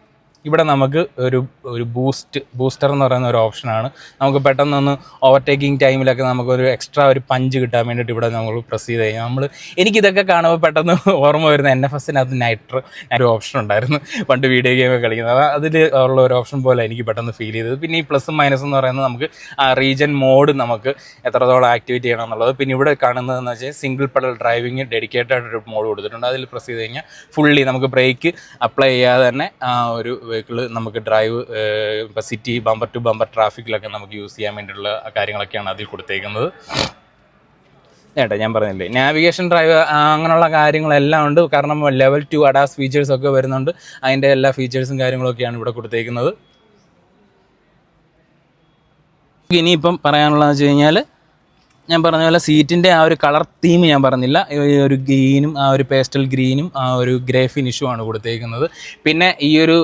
ഇവിടെ നമുക്ക് ഒരു ബൂസ്റ്റർ എന്ന് പറയുന്ന ഒരു ഓപ്ഷനാണ്. നമുക്ക് പെട്ടെന്നൊന്ന് ഓവർടേക്കിംഗ് ടൈമിലൊക്കെ നമുക്കൊരു എക്സ്ട്രാ ഒരു പഞ്ച് കിട്ടാൻ വേണ്ടിയിട്ട് ഇവിടെ നമ്മൾ പ്രസ് ചെയ്ത് കഴിഞ്ഞാൽ എനിക്കിതൊക്കെ കാണുമ്പോൾ പെട്ടെന്ന് ഓർമ്മ വരുന്ന NFSനകത്ത് നൈട്രോ ഒരു ഓപ്ഷൻ ഉണ്ടായിരുന്നു പണ്ട് വീഡിയോ ഗെയിമൊക്കെ കളിക്കുന്നത്. അതിൽ ഉള്ള ഒരു ഓപ്ഷൻ പോലെ എനിക്ക് പെട്ടെന്ന് ഫീൽ ചെയ്തത്. പിന്നെ ഈ പ്ലസും മൈനസും എന്ന് പറയുന്നത് നമുക്ക് ആ റീജൻ മോഡ് നമുക്ക് എത്രത്തോളം ആക്ടിവേറ്റ് ചെയ്യണം എന്നുള്ളത്. പിന്നെ ഇവിടെ കാണുന്നതെന്ന് വെച്ചാൽ സിംഗിൾ പെഡൽ ഡ്രൈവിങ് ഡെഡിക്കേറ്റഡ് ആയിട്ടൊരു മോഡ് കൊടുത്തിട്ടുണ്ട്. അതിൽ പ്രസ് ചെയ്ത് കഴിഞ്ഞാൽ ഫുള്ളി നമുക്ക് ബ്രേക്ക് അപ്ലൈ ചെയ്യാതെ തന്നെ ആ ഒരു വെഹിക്കിൾ നമുക്ക് ഡ്രൈവ് ഇപ്പോൾ സിറ്റി ബമ്പർ ടു ബമ്പർ ട്രാഫിക്കിലൊക്കെ നമുക്ക് യൂസ് ചെയ്യാൻ വേണ്ടിയിട്ടുള്ള കാര്യങ്ങളൊക്കെയാണ് അതിൽ കൊടുത്തേക്കുന്നത്. ഞാൻ പറഞ്ഞില്ലേ, നാവിഗേഷൻ, ഡ്രൈവ് അങ്ങനെയുള്ള കാര്യങ്ങളെല്ലാം ഉണ്ട്. കാരണം ലെവൽ 2 ADAS ഫീച്ചേഴ്സൊക്കെ വരുന്നുണ്ട്. അതിൻ്റെ എല്ലാ ഫീച്ചേഴ്സും കാര്യങ്ങളൊക്കെയാണ് ഇവിടെ കൊടുത്തേക്കുന്നത്. ഇനിയിപ്പം പറയാനുള്ളതെന്ന് വെച്ച് കഴിഞ്ഞാൽ ഞാൻ പറഞ്ഞ പോലെ സീറ്റിൻ്റെ ആ ഒരു കളർ തീം ഞാൻ പറഞ്ഞില്ല, ഒരു ഗ്രീനും ആ ഒരു പേസ്റ്റൽ ഗ്രീനും ആ ഒരു ഗ്രേ ഫിനിഷുമാണ് കൊടുത്തേക്കുന്നത്. പിന്നെ ഈ ഒരു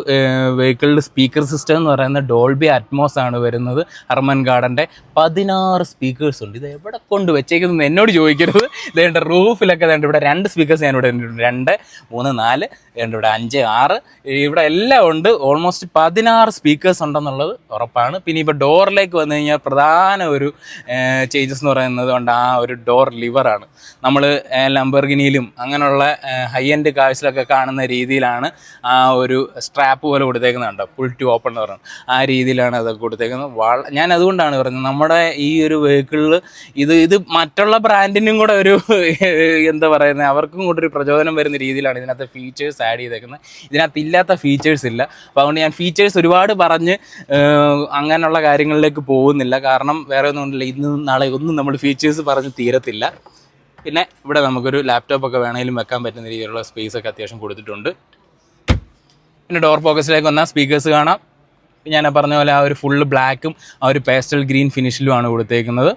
വെഹിക്കിളിൽ സ്പീക്കർ സിസ്റ്റം എന്ന് പറയുന്നത് ഡോൾബി അറ്റ്മോസ് ആണ് വരുന്നത്. ഹർമൻ ഗാർഡൻ്റെ 16 സ്പീക്കേഴ്സ് ഉണ്ട്. ഇത് എവിടെ കൊണ്ട് വെച്ചേക്കുന്നത് എന്നോട് ചോദിക്കരുത്. ഇതേണ്ട റൂഫിലൊക്കെ വേണ്ട ഇവിടെ 2 സ്പീക്കേഴ്സ് ഞാൻ ഇവിടെ 2, 3, 4 ഇവിടെ 5, 6 ഇവിടെ എല്ലാം ഉണ്ട്. ഓൾമോസ്റ്റ് 16 സ്പീക്കേഴ്സ് ഉണ്ടെന്നുള്ളത് ഉറപ്പാണ്. പിന്നെ ഇപ്പോൾ ഡോറിലേക്ക് വന്നു കഴിഞ്ഞാൽ പ്രധാന ഒരു ചേഞ്ചസ് എന്ന് പറയുന്നത് കൊണ്ട് ആ ഒരു ഡോർ ലിവറാണ്. നമ്മൾ ലംബോർഗിനിയിലും അങ്ങനെയുള്ള ഹൈ എൻഡ് കാഴ്ചയിലൊക്കെ കാണുന്ന രീതിയിലാണ് ആ ഒരു സ്ട്രാപ്പ് പോലെ കൊടുത്തേക്കുന്നുണ്ട്, പുൾ ടു ഓപ്പൺ എന്ന് പറയുന്നത്. ആ രീതിയിലാണ് അതൊക്കെ കൊടുത്തേക്കുന്നത്. ഞാൻ അതുകൊണ്ടാണ് പറയുന്നത് നമ്മുടെ ഈ ഒരു വെഹിക്കിളിൽ ഇത് മറ്റുള്ള ബ്രാൻഡിനും കൂടെ ഒരു എന്താ പറയുന്നത്, അവർക്കും കൂടെ ഒരു പ്രചോദനം വരുന്ന രീതിയിലാണ് ഇതിനകത്ത് ഫീച്ചേഴ്സ് ആഡ് ചെയ്തേക്കുന്നത്. ഇതിനകത്ത് ഇല്ലാത്ത ഫീച്ചേഴ്സ് ഇല്ല. അപ്പോൾ അതുകൊണ്ട് ഞാൻ ഫീച്ചേഴ്സ് ഒരുപാട് പറഞ്ഞ് അങ്ങനെയുള്ള കാര്യങ്ങളിലേക്ക് പോകുന്നില്ല. കാരണം വേറെ ഒന്നും ഉണ്ടല്ല, ഇന്ന് നാളെ ഒന്നും നമ്മൾ ഫീച്ചേഴ്സ് പറഞ്ഞ് തീരത്തില്ല. പിന്നെ ഇവിടെ നമുക്കൊരു ലാപ്ടോപ്പൊക്കെ വേണമെങ്കിലും വെക്കാൻ പറ്റുന്ന രീതിയിലുള്ള സ്പേസൊക്കെ അത്യാവശ്യം കൊടുത്തിട്ടുണ്ട്. പിന്നെ ഡോർ പോക്കറ്റ്സിലേക്ക് വന്നാൽ സ്പീക്കേഴ്സ് കാണാം. ഞാൻ പറഞ്ഞ പോലെ ആ ഒരു ഫുള്ള് ബ്ലാക്കും ആ ഒരു പേസ്റ്റൽ ഗ്രീൻ ഫിനിഷിലുമാണ് കൊടുത്തേക്കുന്നത്.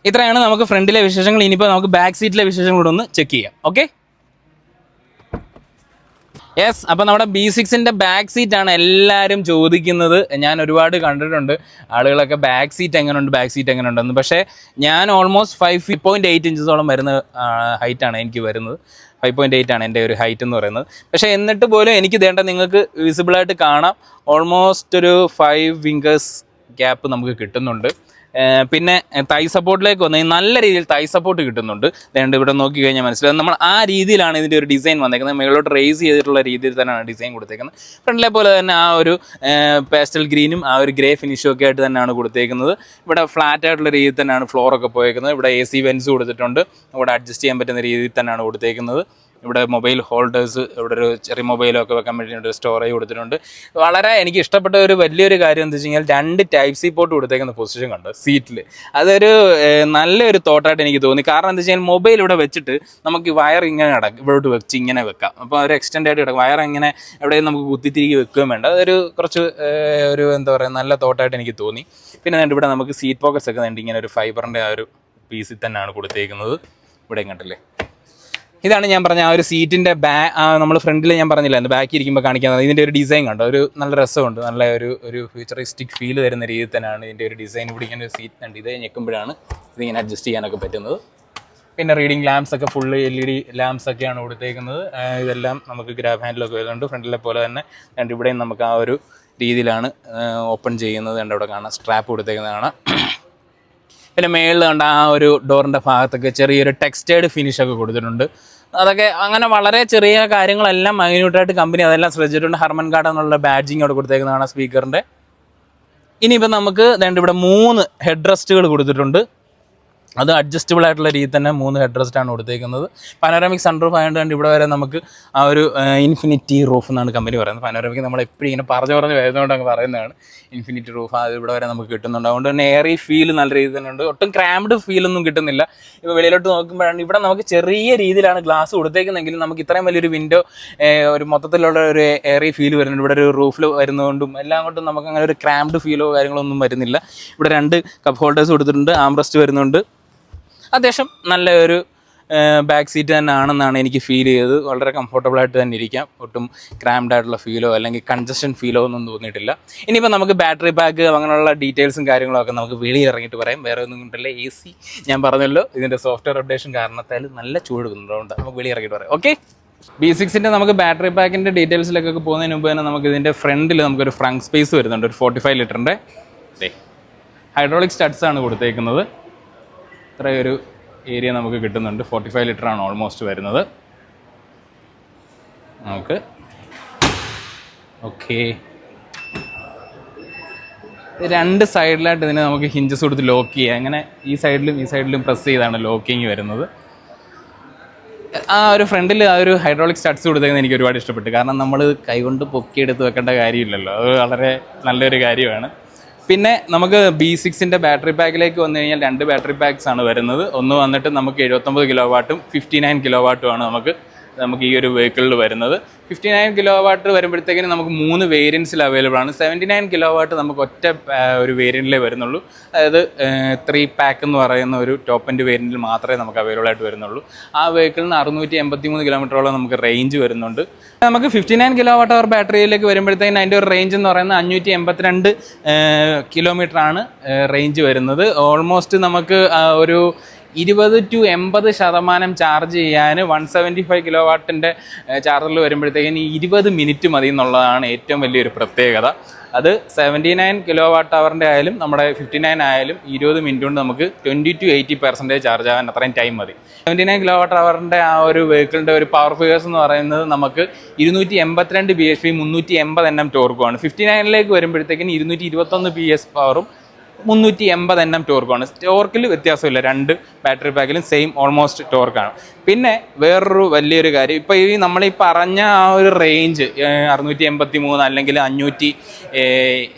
ഇത്രയാണ് നമുക്ക് ഫ്രണ്ടിലെ വിശേഷങ്ങൾ. ഇനിയിപ്പോൾ നമുക്ക് ബാക്ക് സീറ്റിലെ വിശേഷങ്ങൾ കൂടെ ഒന്ന് ചെക്ക് ചെയ്യാം. Okay, yes. അപ്പോൾ നമ്മുടെ B6-ൻ്റെ ബാക്ക് സീറ്റാണ് എല്ലാവരും ചോദിക്കുന്നത്. ഞാൻ ഒരുപാട് കണ്ടിട്ടുണ്ട് ആളുകളൊക്കെ ബാക്ക് സീറ്റ് എങ്ങനെയുണ്ടെന്ന്. പക്ഷേ ഞാൻ ഓൾമോസ്റ്റ് 5.8 ഇഞ്ചസോളം വരുന്ന ഹൈറ്റാണ് എനിക്ക് വരുന്നത്. 5.8 ആണ് എൻ്റെ ഒരു ഹൈറ്റ് എന്ന് പറയുന്നത്. പക്ഷേ എന്നിട്ട് പോലും എനിക്ക് വേണ്ട നിങ്ങൾക്ക് വിസിബിളായിട്ട് കാണാം ഓൾമോസ്റ്റ് ഒരു 5 ഫിംഗേഴ്സ് ഗ്യാപ്പ് നമുക്ക് കിട്ടുന്നുണ്ട്. പിന്നെ തൈ സപ്പോർട്ടിലേക്ക് വന്നു നല്ല രീതിയിൽ തൈ സപ്പോർട്ട് കിട്ടുന്നുണ്ട്. അതുകൊണ്ട് ഇവിടെ നോക്കി കഴിഞ്ഞാൽ മനസ്സിലാവും നമ്മൾ ആ രീതിയിലാണ് ഇതിൻ്റെ ഒരു ഡിസൈൻ വന്നേക്കുന്നത്. മുകളിലോട്ട് റേസ് ചെയ്തിട്ടുള്ള രീതിയിൽ തന്നെയാണ് ഡിസൈൻ കൊടുത്തേക്കുന്നത്. ഫ്രണ്ടിലെ പോലെ തന്നെ ആ ഒരു പേസ്റ്റൽ ഗ്രീനും ആ ഒരു ഗ്രേ ഫിനിഷും ഒക്കെ ആയിട്ട് തന്നെയാണ് കൊടുത്തേക്കുന്നത്. ഇവിടെ ഫ്ലാറ്റ് ആയിട്ടുള്ള രീതിയിൽ തന്നെയാണ് ഫ്ലോറൊക്കെ പോയേക്കുന്നത്. ഇവിടെ AC വെൻസ് കൊടുത്തിട്ടുണ്ട്. ഇവിടെ അഡ്ജസ്റ്റ് ചെയ്യാൻ പറ്റുന്ന രീതിയിൽ തന്നെയാണ് കൊടുത്തേക്കുന്നത്. ഇവിടെ മൊബൈൽ ഹോൾഡേഴ്സ്, ഇവിടെ ഒരു ചെറിയ മൊബൈലൊക്കെ വെക്കാൻ വേണ്ടിയിട്ട് സ്റ്റോറേജ് കൊടുത്തിട്ടുണ്ട്. വളരെ എനിക്ക് ഇഷ്ടപ്പെട്ട ഒരു വലിയൊരു കാര്യം എന്താ വെച്ച് കഴിഞ്ഞാൽ 2 Type-C പോർട്ട് കൊടുത്തേക്കുന്ന പൊസിഷൻ കണ്ടു സീറ്റിൽ. അതൊരു നല്ലൊരു തോട്ടായിട്ട് എനിക്ക് തോന്നി. കാരണം എന്താ വെച്ച് കഴിഞ്ഞാൽ മൊബൈൽ ഇവിടെ വെച്ചിട്ട് നമുക്ക് വയർ ഇങ്ങനെ ഇവിടോട്ട് വെച്ച് ഇങ്ങനെ വെക്കാം. അപ്പോൾ ഒരു എക്സ്റ്റെൻഡ് ആയിട്ട് കിടക്കും. വയർ ഇങ്ങനെ എവിടെയും നമുക്ക് കുത്തിത്തിരികെ വെക്കുകയും വേണ്ട. അതൊരു കുറച്ച് ഒരു എന്താ പറയുക നല്ല തോട്ടായിട്ട് എനിക്ക് തോന്നി. പിന്നെ ഇവിടെ നമുക്ക് സീറ്റ് പോക്കറ്റ്സ് ഒക്കെ വേണ്ടി ഇങ്ങനെ ഒരു ഫൈബറിൻ്റെ ആ ഒരു പീസിൽ തന്നെയാണ് കൊടുത്തേക്കുന്നത്. ഇവിടെ കണ്ടില്ലേ, ഇതാണ് ഞാൻ പറഞ്ഞ ആ ഒരു സീറ്റിൻ്റെ നമ്മൾ ഫ്രണ്ടിൽ ഞാൻ പറഞ്ഞില്ലായിരുന്നു ബാക്കി ഇരിക്കുമ്പോൾ കാണിക്കുന്നത്. ഇതിൻ്റെ ഒരു ഡിസൈൻ കണ്ടോ, ഒരു നല്ല രസമുണ്ട്. നല്ല ഒരു ഫ്യൂച്ചറിസ്റ്റിക് ഫീൽ തരുന്ന രീതിയിൽ തന്നെയാണ് ഇതിൻ്റെ ഒരു ഡിസൈൻ. ഇവിടെ ഇങ്ങനെ ഒരു സീറ്റ് ഉണ്ട്, ഇത് ഞെക്കുമ്പോഴാണ് ഇതിങ്ങനെ അഡ്ജസ്റ്റ് ചെയ്യാനൊക്കെ പറ്റുന്നത്. പിന്നെ റീഡിങ് ലാംപ്സ് ഒക്കെ ഫുള്ള് LED ലാംപ്സ് ഒക്കെയാണ് കൊടുത്തേക്കുന്നത്. ഇതെല്ലാം നമുക്ക് ഗ്രാബ് ഹാൻഡിലൊക്കെ വരുന്നുണ്ട്. ഫ്രണ്ടിലെ പോലെ തന്നെ ഇവിടെയും നമുക്ക് ആ ഒരു രീതിയിലാണ് ഓപ്പൺ ചെയ്യുന്നത്. ഇവിടെ കാണാം സ്ട്രാപ്പ് കൊടുത്തേക്കുന്നത് കാണാം. പിന്നെ മേളിൽ കണ്ട ആ ഒരു ഡോറിൻ്റെ ഭാഗത്തൊക്കെ ചെറിയൊരു ടെക്സ്റ്റേർഡ് ഫിനിഷൊക്കെ കൊടുത്തിട്ടുണ്ട്. അതൊക്കെ അങ്ങനെ വളരെ ചെറിയ കാര്യങ്ങളെല്ലാം മൈന്യൂട്ടായിട്ട് കമ്പനി അതെല്ലാം ശ്രദ്ധിച്ചിട്ടുണ്ട്. ഹർമൻ കാർഡ് എന്നുള്ള ബാഡ്ജിങ് അവിടെ കൊടുത്തേക്കുന്നതാണ് സ്പീക്കറിൻ്റെ. ഇനിയിപ്പോൾ നമുക്ക് ഇവിടെ 3 ഹെഡ് റെസ്റ്റുകൾ കൊടുത്തിട്ടുണ്ട്. അത് അഡ്ജസ്റ്റബിൾ ആയിട്ടുള്ള രീതിയിൽ തന്നെ 3 ഹെഡ് റെസ്റ്റാണ് കൊടുത്തേക്കുന്നത്. പനോരാമിക് സൺറൂഫ് ആയതുകൊണ്ട് ഇവിടെ വരെ നമുക്ക് ആ ഒരു ഇൻഫിനിറ്റി റൂഫ് എന്നാണ് കമ്പനി പറയുന്നത്. പനോരാമിക് നമ്മൾ എപ്പോഴും ഇങ്ങനെ പറഞ്ഞ് വരുന്നതുകൊണ്ട് അങ്ങ് പറയുന്നതാണ് ഇൻഫിനിറ്റി റൂഫ്. അത് ഇവിടെ വരെ നമുക്ക് കിട്ടുന്നുണ്ട്. അതുകൊണ്ട് തന്നെ എയറി ഫീൽ നല്ല രീതിയിൽ തന്നെ ഉണ്ട്. ഒട്ടും ക്രാംഡ് ഫീലൊന്നും കിട്ടുന്നില്ല. ഇപ്പോൾ വെളിയിലോട്ട് നോക്കുമ്പോഴാണ് ഇവിടെ നമുക്ക് ചെറിയ രീതിയിലാണ് ഗ്ലാസ് കൊടുത്തേക്കുന്നതെങ്കിലും നമുക്ക് ഇത്രയും വലിയൊരു വിൻഡോ ഒരു മൊത്തത്തിലുള്ള ഒരു എയറി ഫീൽ വരുന്നുണ്ട്. ഇവിടെ ഒരു റൂഫിൽ വരുന്നതുകൊണ്ടും എല്ലാം കൊണ്ടും നമുക്ക് അങ്ങനെ ഒരു ക്രാംഡ് ഫീലോ കാര്യങ്ങളോ ഒന്നും വരുന്നില്ല. ഇവിടെ 2 കപ്പ് ഹോൾഡേഴ്സ് കൊടുത്തിട്ടുണ്ട്. ആംറസ്റ്റ് വരുന്നുണ്ട്. അത്യാവശ്യം നല്ല ഒരു ബാക്ക് സീറ്റ് തന്നെ ആണെന്നാണ് എനിക്ക് ഫീൽ ചെയ്തത്. വളരെ കംഫർട്ടബിളായിട്ട് തന്നെ ഇരിക്കാം. ഒട്ടും ക്രാംഡ് ആയിട്ടുള്ള ഫീലോ അല്ലെങ്കിൽ കൺജസ്റ്റൻ ഫീലോ ഒന്നും തോന്നിയിട്ടില്ല. ഇനിയിപ്പോൾ നമുക്ക് ബാറ്ററി പാക്ക് അങ്ങനെയുള്ള ഡീറ്റെയിൽസും കാര്യങ്ങളൊക്കെ നമുക്ക് വെളിയിൽ ഇറങ്ങിയിട്ട് പറയാം. വേറെ ഒന്നും കൊണ്ടല്ല, AC ഞാൻ പറഞ്ഞല്ലോ ഇതിൻ്റെ സോഫ്റ്റ്വെയർ അപ്ഡേഷൻ കാരണത്താൽ നല്ല ചൂട് എടുക്കുന്നുണ്ട്. നമുക്ക് വെളിയിൽ ഇറങ്ങിയിട്ട് പറയാം. ഓക്കെ, B6-ൻ്റെ നമുക്ക് ബാറ്ററി പാക്കിൻ്റെ ഡീറ്റെയിൽസിലേക്കൊക്കെ പോകുന്നതിന് മുമ്പ് തന്നെ നമുക്ക് ഇതിൻ്റെ ഫ്രണ്ടിൽ നമുക്കൊരു ഫ്രണ്ട് സ്പേസ് വരുന്നുണ്ട്. ഒരു 45 ലിറ്ററിൻ്റെ ഹൈഡ്രോളിക് സ്റ്റഡ്സ് ആണ് കൊടുത്തേക്കുന്നത്. ഇത്രയൊരു ഏരിയ നമുക്ക് കിട്ടുന്നുണ്ട്. 45 ലിറ്ററാണ് ഓൾമോസ്റ്റ് വരുന്നത് നമുക്ക്. ഓക്കെ, 2 സൈഡിലായിട്ട് ഇതിനെ നമുക്ക് ഹിഞ്ചസ് കൊടുത്ത് ലോക്ക് ചെയ്യാം. അങ്ങനെ ഈ സൈഡിലും പ്രസ് ചെയ്താണ് ലോക്കിങ് വരുന്നത്. ആ ഒരു ഫ്രണ്ടിൽ ആ ഒരു ഹൈഡ്രോളിക് സ്റ്റഡ്സ് കൊടുത്തേക്കുന്നത് എനിക്ക് ഒരുപാട് ഇഷ്ടപ്പെട്ടു. കാരണം നമ്മൾ കൈകൊണ്ട് പൊക്കിയെടുത്ത് വെക്കേണ്ട കാര്യമില്ലല്ലോ. അത് വളരെ നല്ലൊരു കാര്യമാണ്. പിന്നെ നമുക്ക് B6-ൻ്റെ ബാറ്ററി പാക്കിലേക്ക് വന്നു കഴിഞ്ഞാൽ 2 ബാറ്ററി പാക്സ് ആണ് വരുന്നത്. ഒന്ന് വന്നിട്ട് നമുക്ക് 79 കിലോ വാട്ടും 59 കിലോ വാട്ടുമാണ് നമുക്ക് ഈ ഒരു വെഹിക്കിളിൽ വരുന്നത്. 59 കിലോ വാട്ട് വരുമ്പോഴത്തേക്കിന് നമുക്ക് 3 വേരിയൻസിൽ അവൈലബിൾ ആണ്. 79 കിലോ വാട്ട് നമുക്ക് ഒറ്റ ഒരു വേരിയൻറ്റിലേ വരുന്നുള്ളൂ. അതായത് 3 പാക്ക് എന്ന് പറയുന്ന ഒരു ടോപ്പ് എൻഡ് വേരിയൻറ്റിൽ മാത്രമേ നമുക്ക് അവൈലബിൾ ആയിട്ട് വരുന്നുള്ളൂ. ആ വെഹിക്കിളിന് 683 കിലോമീറ്ററോളം നമുക്ക് റേഞ്ച് വരുന്നുണ്ട്. നമുക്ക് 59 കിലോ വാട്ട് അവർ ബാറ്ററിയിലേക്ക് വരുമ്പോഴത്തേക്കിന് അതിൻ്റെ ഒരു റേഞ്ച് എന്ന് പറയുന്നത് 582 കിലോമീറ്ററാണ് റേഞ്ച് വരുന്നത്. ഓൾമോസ്റ്റ് നമുക്ക് ഒരു 20 to 80% ചാർജ് ചെയ്യാൻ 175 കിലോ വാട്ടിൻ്റെ ചാർജറിൽ വരുമ്പോഴത്തേക്കിന് 20 മിനിറ്റ് മതി എന്നുള്ളതാണ് ഏറ്റവും വലിയൊരു പ്രത്യേകത. അത് 79 കിലോ വാട്ട് അവറിൻ്റെ ആയാലും നമ്മുടെ 59 ആയാലും 20 മിനിറ്റ് കൊണ്ട് നമുക്ക് 20 to 80% ചാർജ് ആകാൻ അത്രയും ടൈം മതി. 79 കിലോ വാട്ട് അവറിൻ്റെ ആ ഒരു വെഹിക്കിളിൻ്റെ ഒരു പവർ ഫിഗേഴ്സ് എന്ന് പറയുന്നത് നമുക്ക് 282 bhp 380 Nm ടോർക്കുമാണ്. 59ലേക്ക് വരുമ്പോഴത്തേക്കിന് 221 PS പവറും 380 Nm ടോർക്കാണ്. ടോർക്കിൽ വ്യത്യാസമില്ല. 2 ബാറ്ററി പാക്കിലും സെയിം ഓൾമോസ്റ്റ് ടോർക്കാണ്. പിന്നെ വേറൊരു വലിയൊരു കാര്യം, ഇപ്പോൾ ഈ നമ്മളീ പറഞ്ഞ ആ ഒരു റേഞ്ച് 683 അല്ലെങ്കിൽ 582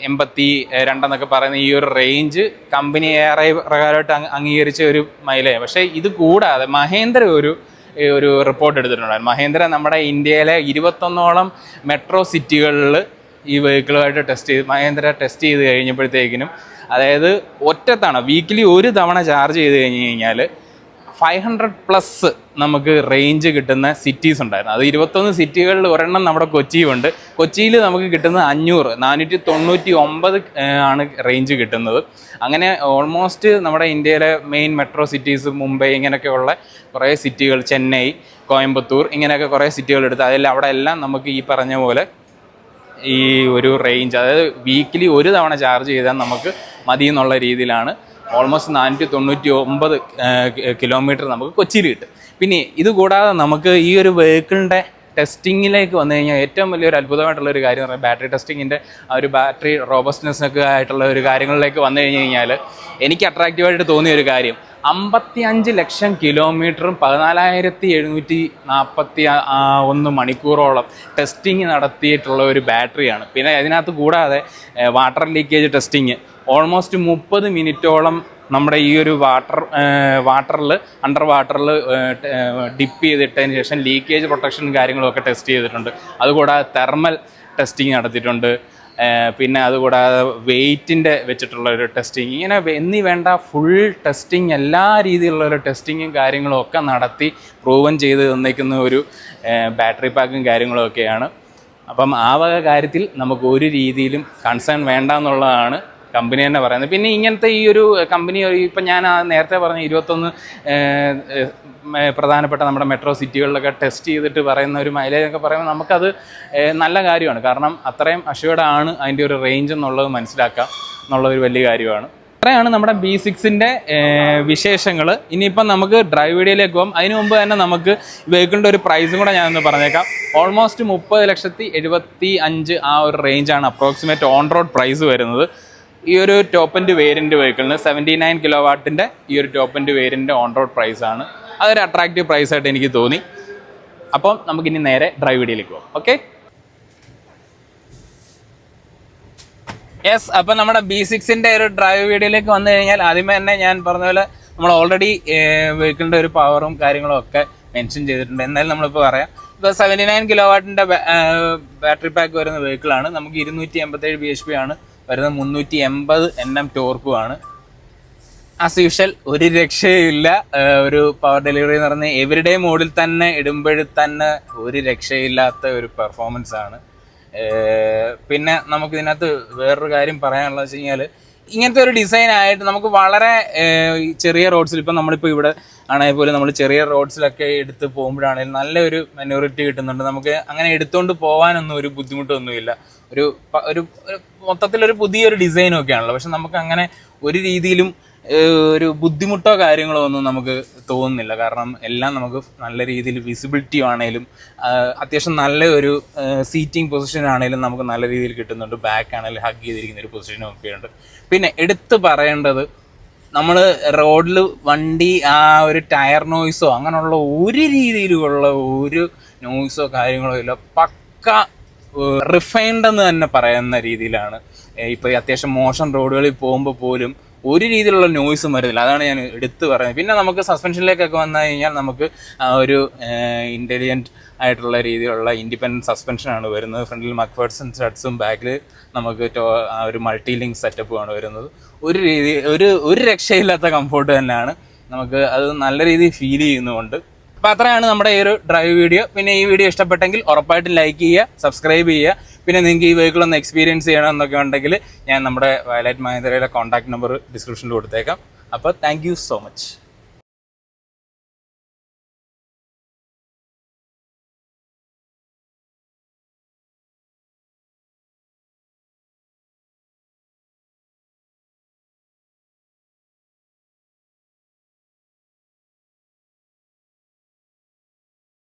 എന്നൊക്കെ പറയുന്ന ഈ ഒരു റേഞ്ച് കമ്പനി ഏറെ പ്രകാരമായിട്ട് അംഗീകരിച്ച ഒരു മൈലേജ്. പക്ഷേ ഇത് കൂടാതെ മഹേന്ദ്ര ഒരു റിപ്പോർട്ട് എടുത്തിട്ടുണ്ടായിരുന്നു. മഹേന്ദ്ര നമ്മുടെ ഇന്ത്യയിലെ 21ഓളം മെട്രോ സിറ്റികളിൽ ഈ വെഹിക്കിളുമായിട്ട് മഹേന്ദ്ര ടെസ്റ്റ് ചെയ്ത് കഴിഞ്ഞപ്പോഴത്തേക്കിനും, അതായത് ഒറ്റത്തവണ വീക്കിലി ഒരു തവണ ചാർജ് ചെയ്ത് കഴിഞ്ഞ് കഴിഞ്ഞാൽ 500+ നമുക്ക് റേഞ്ച് കിട്ടുന്ന സിറ്റീസ് ഉണ്ടായിരുന്നു. അത് 21 സിറ്റികളിൽ ഒരെണ്ണം നമ്മുടെ കൊച്ചിയുമുണ്ട്. കൊച്ചിയിൽ നമുക്ക് കിട്ടുന്നത് 499 ആണ് റേഞ്ച് കിട്ടുന്നത്. അങ്ങനെ ഓൾമോസ്റ്റ് നമ്മുടെ ഇന്ത്യയിലെ മെയിൻ മെട്രോ സിറ്റീസ്, മുംബൈ, ഇങ്ങനെയൊക്കെയുള്ള കുറേ സിറ്റികൾ, ചെന്നൈ, കോയമ്പത്തൂർ, ഇങ്ങനെയൊക്കെ കുറേ സിറ്റികൾ എടുത്ത് അവിടെ എല്ലാം നമുക്ക് ഈ പറഞ്ഞ പോലെ ഈ ഒരു റേഞ്ച്, അതായത് വീക്കിലി ഒരു തവണ ചാർജ് ചെയ്താൽ നമുക്ക് മതി എന്നുള്ള രീതിയിലാണ് ഓൾമോസ്റ്റ് 499 കിലോമീറ്റർ നമുക്ക് കൊച്ചിയിൽ കിട്ടും. പിന്നെ ഇത് കൂടാതെ നമുക്ക് ഈ ഒരു വെഹിക്കിളിൻ്റെ ടെസ്റ്റിങ്ങിലേക്ക് വന്നു കഴിഞ്ഞാൽ ഏറ്റവും വലിയൊരു അത്ഭുതമായിട്ടുള്ളൊരു കാര്യം എന്ന് പറഞ്ഞാൽ ബാറ്ററി ടെസ്റ്റിങ്ങിൻ്റെ ആ ഒരു ബാറ്ററി റോബസ്റ്റ്നെസ്സൊക്കെ ആയിട്ടുള്ള ഒരു കാര്യങ്ങളിലേക്ക് വന്നു കഴിഞ്ഞ് കഴിഞ്ഞാൽ എനിക്ക് അട്രാക്റ്റീവായിട്ട് തോന്നിയ ഒരു കാര്യം, 55 ലക്ഷം കിലോമീറ്ററും 14,741 മണിക്കൂറോളം ടെസ്റ്റിങ് നടത്തിയിട്ടുള്ള ഒരു ബാറ്ററിയാണ്. പിന്നെ അതിനകത്ത് കൂടാതെ വാട്ടർ ലീക്കേജ് ടെസ്റ്റിങ് ഓൾമോസ്റ്റ് 30 മിനിറ്റോളം നമ്മുടെ ഈ ഒരു അണ്ടർ വാട്ടറിൽ ഡിപ്പ് ചെയ്തിട്ടതിന് ശേഷം ലീക്കേജ് പ്രൊട്ടക്ഷനും കാര്യങ്ങളൊക്കെ ടെസ്റ്റ് ചെയ്തിട്ടുണ്ട്. അതുകൂടാതെ തെർമൽ ടെസ്റ്റിങ് നടത്തിയിട്ടുണ്ട്. പിന്നെ അതുകൂടാതെ വെയ്റ്റിൻ്റെ വെച്ചിട്ടുള്ള ഒരു ടെസ്റ്റിങ്, ഇങ്ങനെ വേണ്ട ഫുൾ ടെസ്റ്റിങ്, എല്ലാ രീതിയിലുള്ള ഒരു ടെസ്റ്റിങ്ങും കാര്യങ്ങളും ഒക്കെ നടത്തി പ്രൂവൻ ചെയ്ത് തന്നേക്കുന്ന ഒരു ബാറ്ററി പാക്കും കാര്യങ്ങളും ഒക്കെയാണ്. അപ്പം ആ വക കാര്യത്തിൽ നമുക്ക് ഒരു രീതിയിലും കൺസേൺ വേണ്ട എന്നുള്ളതാണ് കമ്പനി തന്നെ പറയുന്നത്. പിന്നെ ഇങ്ങനത്തെ ഈ ഒരു കമ്പനി, ഇപ്പം ഞാൻ നേരത്തെ പറഞ്ഞ 21 പ്രധാനപ്പെട്ട നമ്മുടെ മെട്രോ സിറ്റികളിലൊക്കെ ടെസ്റ്റ് ചെയ്തിട്ട് പറയുന്ന ഒരു മൈലേജ് ഒക്കെ പറയുമ്പോൾ നമുക്കത് നല്ല കാര്യമാണ്. കാരണം അത്രയും അഷ്യൂർഡ് ആണ് അതിൻ്റെ ഒരു റേഞ്ച് എന്നുള്ളത് മനസ്സിലാക്കാം എന്നുള്ളൊരു വലിയ കാര്യമാണ്. അത്രയാണ് നമ്മുടെ B6-ൻ്റെ വിശേഷങ്ങൾ. ഇനിയിപ്പം നമുക്ക് ഡ്രൈവ് വീഡിയോയിലേക്ക് പോകും. അതിന് മുമ്പ് തന്നെ നമുക്ക് വെഹിക്കിളിൻ്റെ ഒരു പ്രൈസും കൂടെ ഞാനൊന്ന് പറഞ്ഞേക്കാം. ഓൾമോസ്റ്റ് 30,75,000 ആ ഒരു റേഞ്ചാണ് അപ്രോക്സിമേറ്റ് ഓൺ റോഡ് പ്രൈസ് വരുന്നത്. ഈ ഒരു ടോപ്പ് എൻഡ് വേരിയൻറ്റ് വെഹിക്കിളിന് 79 കിലോവാട്ടിൻ്റെ ഈ ഒരു top end variant on road പ്രൈസാണ്. അതൊരു അട്രാക്റ്റീവ് പ്രൈസായിട്ട് എനിക്ക് തോന്നി. അപ്പം നമുക്കിനി നേരെ ഡ്രൈവ് വീഡിയോയിലേക്ക് പോകാം. Okay, yes. അപ്പം നമ്മുടെ B6-ൻ്റെ ഒരു ഡ്രൈവ് വീഡിയോയിലേക്ക് വന്നു കഴിഞ്ഞാൽ ആദ്യമേ തന്നെ ഞാൻ പറഞ്ഞ പോലെ നമ്മൾ ഓൾറെഡി വെഹിക്കിളിൻ്റെ ഒരു പവറും കാര്യങ്ങളും ഒക്കെ മെൻഷൻ ചെയ്തിട്ടുണ്ട്. എന്നാലും നമ്മളിപ്പോൾ പറയാം. ഇപ്പോൾ 79 കിലോവാട്ടിൻ്റെ ബാറ്ററി പാക്ക് വരുന്ന വെഹിക്കിളാണ്. നമുക്ക് 287 bhp ആണ് വരുന്നത്. 380 Nm ടോർക്കുമാണ്. ആസ് യൂഷ്വൽ ഒരു രക്ഷയില്ല. ഒരു പവർ ഡെലിവറി എന്ന് പറഞ്ഞാൽ എവരിഡേ മോഡിൽ തന്നെ ഇടുമ്പോഴും തന്നെ ഒരു രക്ഷയില്ലാത്ത ഒരു പെർഫോമൻസ് ആണ്. പിന്നെ നമുക്കിതിനകത്ത് വേറൊരു കാര്യം പറയാനുള്ളത് വെച്ച് കഴിഞ്ഞാൽ, ഇങ്ങനത്തെ ഒരു ഡിസൈൻ ആയിട്ട് നമുക്ക് വളരെ ചെറിയ റോഡ്സിൽ, ഇപ്പം നമ്മളിപ്പോൾ ഇവിടെ ആണെങ്കിൽ പോലും നമ്മൾ ചെറിയ റോഡ്സിലൊക്കെ എടുത്ത് പോകുമ്പോഴാണെങ്കിലും നല്ലൊരു മെനോറിറ്റി കിട്ടുന്നുണ്ട്. നമുക്ക് അങ്ങനെ എടുത്തുകൊണ്ട് പോകാനൊന്നും ഒരു ബുദ്ധിമുട്ടൊന്നുമില്ല. ഒരു മൊത്തത്തിലൊരു പുതിയൊരു ഡിസൈനൊക്കെ ആണല്ലോ. പക്ഷെ നമുക്ക് അങ്ങനെ ഒരു രീതിയിലും ഒരു ബുദ്ധിമുട്ടോ കാര്യങ്ങളോ ഒന്നും നമുക്ക് തോന്നുന്നില്ല. കാരണം എല്ലാം നമുക്ക് നല്ല രീതിയിൽ വിസിബിലിറ്റി ആണെങ്കിലും അത്യാവശ്യം നല്ല ഒരു സീറ്റിംഗ് പൊസിഷൻ ആണെങ്കിലും നമുക്ക് നല്ല രീതിയിൽ കിട്ടുന്നുണ്ട്. ബാക്ക് ആണെങ്കിലും ഹഗ് ചെയ്തിരിക്കുന്ന ഒരു പൊസിഷനും ഒക്കെ ഉണ്ട്. പിന്നെ എടുത്ത് പറയേണ്ടത്, നമ്മൾ റോഡിൽ വണ്ടി ആ ഒരു ടയർ നോയ്സോ അങ്ങനെയുള്ള ഒരു രീതിയിലുള്ള ഒരു നോയ്സോ കാര്യങ്ങളോ ഇല്ല. പക്ക റിഫൈൻഡ് എന്ന് തന്നെ പറയുന്ന രീതിയിലാണ്. ഇപ്പോൾ അത്യാവശ്യം മോശം റോഡുകളിൽ പോകുമ്പോൾ പോലും ഒരു രീതിയിലുള്ള നോയ്സും വരുന്നില്ല. അതാണ് ഞാൻ എടുത്തു പറയുന്നത്. പിന്നെ നമുക്ക് സസ്പെൻഷനിലേക്കൊക്കെ വന്നു കഴിഞ്ഞാൽ നമുക്ക് ഒരു ഇൻ്റലിജൻറ്റ് ആയിട്ടുള്ള രീതിയിലുള്ള ഇൻഡിപെൻഡൻറ്റ് സസ്പെൻഷനാണ് വരുന്നത്. ഫ്രണ്ടിൽ മക്ഫേർഡ്സൺ സ്റ്റഡ്സും ബാക്കിൽ നമുക്ക് ഒരു മൾട്ടി ലിങ്ക് സെറ്റപ്പുമാണ് വരുന്നത്. ഒരു രക്ഷയില്ലാത്ത കംഫോർട്ട് തന്നെയാണ്. നമുക്ക് അത് നല്ല രീതിയിൽ ഫീൽ ചെയ്യുന്നുമുണ്ട്. അപ്പോൾ അത്രയാണ് നമ്മുടെ ഈ ഒരു ഡ്രൈവ് വീഡിയോ. പിന്നെ ഈ വീഡിയോ ഇഷ്ടപ്പെട്ടെങ്കിൽ ഉറപ്പായിട്ടും ലൈക്ക് ചെയ്യുക, സബ്സ്ക്രൈബ് ചെയ്യുക. പിന്നെ നിങ്ങൾക്ക് ഈ വെഹിക്കിൾ ഒന്ന് എക്സ്പീരിയൻസ് ചെയ്യണം എന്നൊക്കെ ഉണ്ടെങ്കിൽ ഞാൻ നമ്മുടെ വയലറ്റ് മഹീന്ദ്രയുടെ കോൺടാക്ട് നമ്പർ ഡിസ്ക്രിപ്ഷനിൽ കൊടുത്തേക്കാം. അപ്പോൾ താങ്ക് യു സോ മച്ച്.